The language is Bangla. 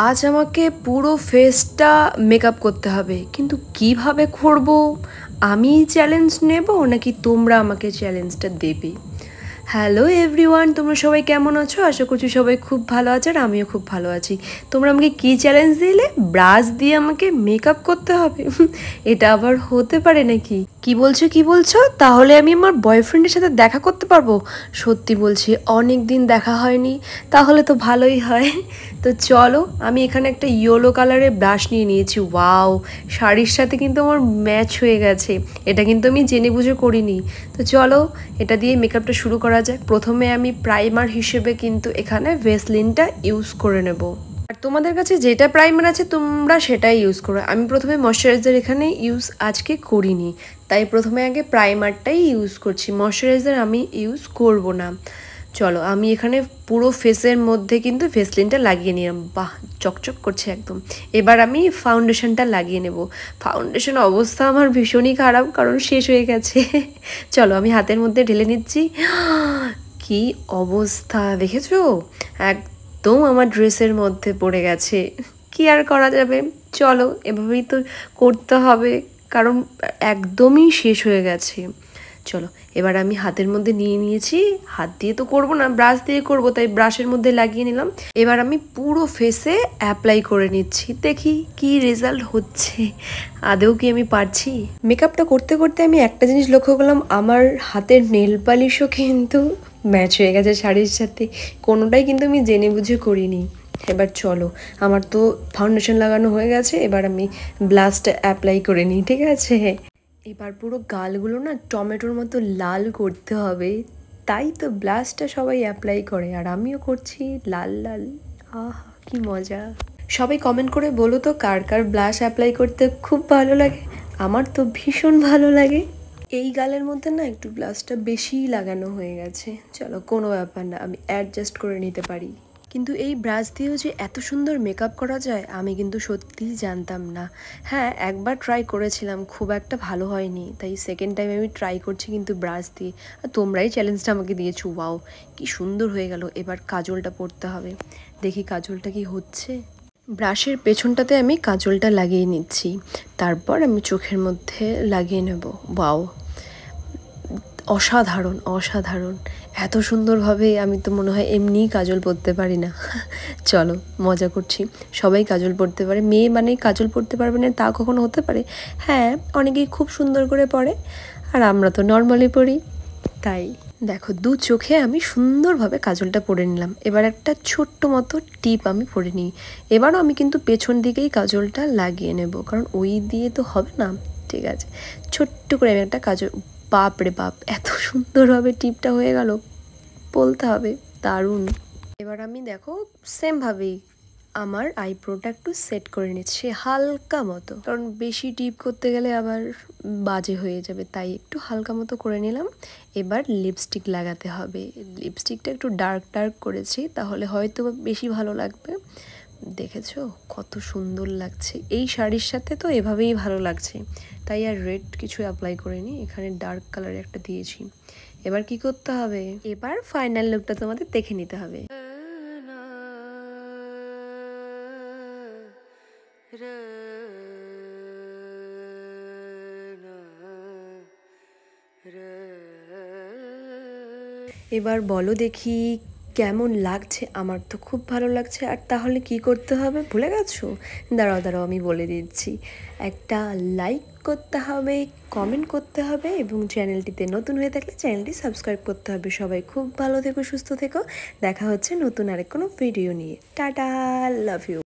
আজ আমাকে পুরো ফেসটা মেকআপ করতে হবে, কিন্তু কিভাবে করব? আমি চ্যালেঞ্জ নেব নাকি তোমরা আমাকে চ্যালেঞ্জটা দেবে? হ্যালো এভরিওয়ান, তোমরা সবাই কেমন আছো? আশা করছি সবাই খুব ভালো আছে আর আমিও খুব ভালো আছি। তোমরা আমাকে কি চ্যালেঞ্জ দিলে? ব্রাশ দিয়ে আমাকে মেকআপ করতে হবে? এটা আবার হতে পারে নাকি? কি বলছো? তাহলে আমি আমার বয়ফ্রেন্ডের সাথে দেখা করতে পারবো? সত্যি বলছি, অনেক দিন দেখা হয়নি। তাহলে তো ভালোই হয়। তো চলো, আমি এখানে একটা ইয়েলো কালারের ব্রাশ নিয়ে নিয়েছি। ওয়াও, শাড়ির সাথে কিন্তু আমার ম্যাচ হয়ে গেছে। এটা কিন্তু আমি জেনে বুঝে করিনি। তো চলো, এটা দিয়ে মেকআপটা শুরু করা যাক। প্রথমে আমি প্রাইমার হিসেবে কিন্তু এখানে ভেসলিনটা ইউজ করে নেব। আর তোমাদের কাছে যেটা প্রাইমার আছে তোমরা সেটাই ইউজ করো। আমি প্রথমে ময়শ্চারাইজার এখানে ইউজ আজকে করিনি, তাই প্রথমে আগে প্রাইমারটাই ইউজ করছি। ময়শ্চারাইজার আমি ইউজ করব না। চলো, আমি এখানে পুরো ফেসের মধ্যে কিন্তু ভেসলিনটা লাগিয়ে নিলাম। বাহ, চকচক করছে একদম। এবার আমি ফাউন্ডেশনটা লাগিয়ে নেব। ফাউন্ডেশন অবস্থা আমার ভীষণই খারাপ, কারণ শেষ হয়ে গেছে। চলো, আমি হাতের মধ্যে ঢেলে নিচ্ছি। কি অবস্থা দেখেছো? একদম আমার ড্রেসের মধ্যে পড়ে গেছে। কি আর করা যাবে, চলো এভাবেই তো করতে হবে, কারণ একদমই শেষ হয়ে গেছে। চলো, এবার আমি হাতের মধ্যে নিয়ে নিয়েছি। হাত দিয়ে তো করব না, ব্রাশ দিয়ে করব, তাই ব্রাশের মধ্যে লাগিয়ে নিলাম। এবার আমি পুরো ফেসে অ্যাপ্লাই করে নিচ্ছি, দেখি কি রেজাল্ট হচ্ছে। আদৌ কি আমি পারছি? মেকআপটা করতে করতে আমি একটা জিনিস লক্ষ্য করলাম, আমার হাতের নেল পালিশও কিন্তু ম্যাচ হয়ে গেছে শাড়ির সাথে। কোনোটাই কিন্তু আমি জেনে বুঝে করিনি। এবার চলো, আমার তো ফাউন্ডেশন লাগানো হয়ে গেছে, এবার আমি ব্লাশটা অ্যাপ্লাই করে নিই, ঠিক আছে? এবার পুরো গালগুলো না টমেটোর মতো লাল করতে হবে, তাই তো ব্লাশটা সবাই অ্যাপ্লাই করে, আর আমিও করছি লাল লাল। আহ, কি মজা! সবাই কমেন্ট করে বলো তো, কার কার ব্লাশ অ্যাপ্লাই করতে খুব ভালো লাগে? আমার তো ভীষণ ভালো লাগে। এই গালের মধ্যে না একটু ব্লাশটা বেশিই লাগানো হয়ে গেছে। চলো, কোনো ব্যাপার না, আমি অ্যাডজাস্ট করে নিতে পারি। কিন্তু এই ব্রাশ দিয়েও যে এত সুন্দর মেকআপ করা যায় আমি কিন্তু সত্যিই জানতাম না। হ্যাঁ, একবার ট্রাই করেছিলাম, খুব একটা ভালো হয়নি, তাই সেকেন্ড টাইম আমি ট্রাই করছি কিন্তু ব্রাশ দিয়ে। আর তোমরাই চ্যালেঞ্জটা আমাকে দিয়েছো। ওয়াও, কি সুন্দর হয়ে গেল। এবার কাজলটা পরতে হবে, দেখি কাজলটা কি হচ্ছে। ব্রাশের পেছনটাতে আমি কাজলটা লাগিয়ে নিচ্ছি, তারপর আমি চোখের মধ্যে লাগিয়ে নেব। ওয়াও, অসাধারণ অসাধারণ! এত সুন্দরভাবে আমি তো মনে হয় এমনিই কাজল পরতে পারি না। চলো, মজা করছি। সবাই কাজল পরতে পারে, মেয়ে মানে কাজল পরতে পারবে না তা কখনো হতে পারে? হ্যাঁ, অনেকেই খুব সুন্দর করে পরে, আর আমরা তো নর্মালি পরি। তাই দেখো, দু চোখে আমি সুন্দরভাবে কাজলটা পরে নিলাম। এবার একটা ছোট্ট মতো টিপ আমি পরে নিই। এবারও আমি কিন্তু পেছন দিকেই কাজলটা লাগিয়ে নেব, কারণ ওই দিয়ে তো হবে না। ঠিক আছে, ছোট্ট করে আমি একটা কাজল। বাপ রে বাপ, এত সুন্দরভাবে টিপটা হয়ে গেল, বলতে হবে দারুণ। এবার আমি দেখো সেমভাবেই আমার আইব্রোটা একটু সেট করে নিচ্ছি হালকা মতো, কারণ বেশি টিপ করতে গেলে আবার বাজে হয়ে যাবে, তাই একটু হালকা মতো করে নিলাম। এবার লিপস্টিক লাগাতে হবে। লিপস্টিকটা একটু ডার্ক ডার্ক করেছি, তাহলে হয়তো বেশি ভালো লাগবে। দেখেছো কত সুন্দর লাগছে? এই শাড়ির সাথে তো এভাবেই ভালো লাগছে, তাই আর রেড কিছু অ্যাপ্লাই করিনি, এখানে ডার্ক কালার একটা দিয়েছি। এবার কি করতে হবে? এবার ফাইনাল লুকটা তোমাদের দেখে নিতে হবে। এবার বলো দেখি কেমন লাগছে? আমার তো খুব ভালো লাগছে। আর তাহলে কি করতে হবে ভুলে গেছো? দাঁড়াও দাঁড়াও, আমি বলে দিচ্ছি। একটা লাইক করতে হবে, কমেন্ট করতে হবে, এবং চ্যানেলটিতে নতুন হয়ে থাকলে চ্যানেলটি সাবস্ক্রাইব করতে হবে। সবাই খুব ভালো থেকো, সুস্থ থেকো। দেখা হচ্ছে নতুন আরেক কোনো ভিডিও নিয়ে। Ta-ta, love you.